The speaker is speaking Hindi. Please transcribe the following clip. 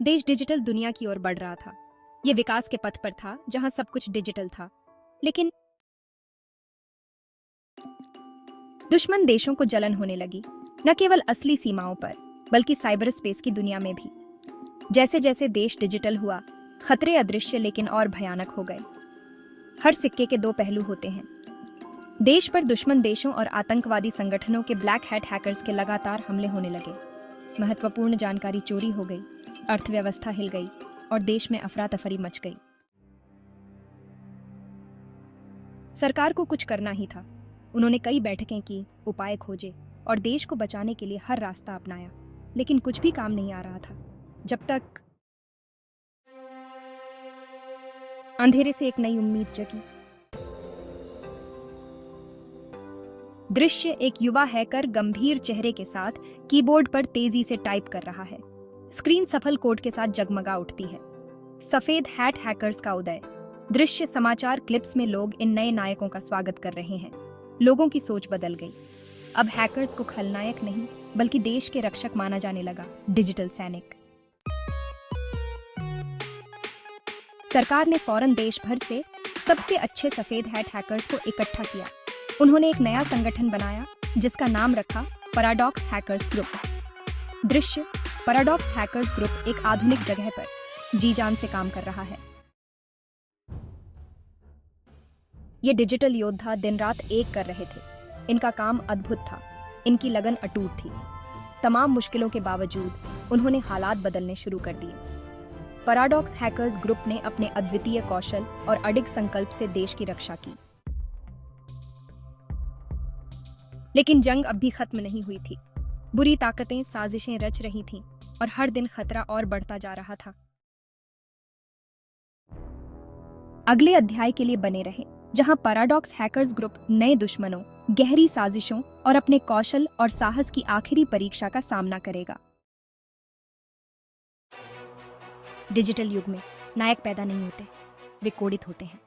देश डिजिटल दुनिया की ओर बढ़ रहा था। ये विकास के पथ पर था जहां सब कुछ डिजिटल था। लेकिन दुश्मन देशों को जलन होने लगी, न केवल असली सीमाओं पर बल्कि साइबर स्पेस की दुनिया में भी। जैसे जैसे देश डिजिटल हुआ, खतरे अदृश्य लेकिन और भयानक हो गए। हर सिक्के के दो पहलू होते हैं। देश पर दुश्मन देशों और आतंकवादी संगठनों के ब्लैक हैट हैकर्स के लगातार हमले होने लगे। महत्वपूर्ण जानकारी चोरी हो गई, अर्थव्यवस्था हिल गई और देश में अफरा तफरी मच गई। सरकार को कुछ करना ही था। उन्होंने कई बैठकें की, उपाय खोजे और देश को बचाने के लिए हर रास्ता अपनाया, लेकिन कुछ भी काम नहीं आ रहा था। जब तक अंधेरे से एक नई उम्मीद जगी। दृश्य एक युवा हैकर गंभीर चेहरे के साथ कीबोर्ड पर तेजी से टाइप कर रहा है। स्क्रीन सफल कोड के साथ जगमगा उठती है। सफेद हैट हैकर्स का उदय। दृश्य समाचार क्लिप्स में लोग इन नए नायकों का स्वागत कर रहे हैं। लोगों की सोच बदल गई। अब हैकर्स को खलनायक नहीं बल्कि देश के रक्षक माना जाने लगा। डिजिटल सैनिक। सरकार ने फौरन देश भर से सबसे अच्छे सफेद हैट हैकर्स को इकट्ठा किया। उन्होंने एक नया संगठन बनाया जिसका नाम रखा पैराडॉक्स हैकर्स ग्रुप। दृश्य पैराडॉक्स हैकर्स ग्रुप एक आधुनिक जगह पर जी जान से काम कर रहा है। ये डिजिटल योद्धा दिन रात एक कर रहे थे। इनका काम अद्भुत था, इनकी लगन अटूट थी। तमाम मुश्किलों के बावजूद उन्होंने हालात बदलने शुरू कर दिए। पैराडॉक्स हैकर्स ग्रुप ने अपने अद्वितीय कौशल और अडिग संकल्प से देश की रक्षा की। लेकिन जंग अब भी खत्म नहीं हुई थी। बुरी ताकतें साजिशें रच रही थीं और हर दिन खतरा और बढ़ता जा रहा था। अगले अध्याय के लिए बने रहे, जहां पैराडॉक्स हैकर्स ग्रुप नए दुश्मनों, गहरी साजिशों और अपने कौशल और साहस की आखिरी परीक्षा का सामना करेगा। डिजिटल युग में नायक पैदा नहीं होते, वे कोडित होते हैं।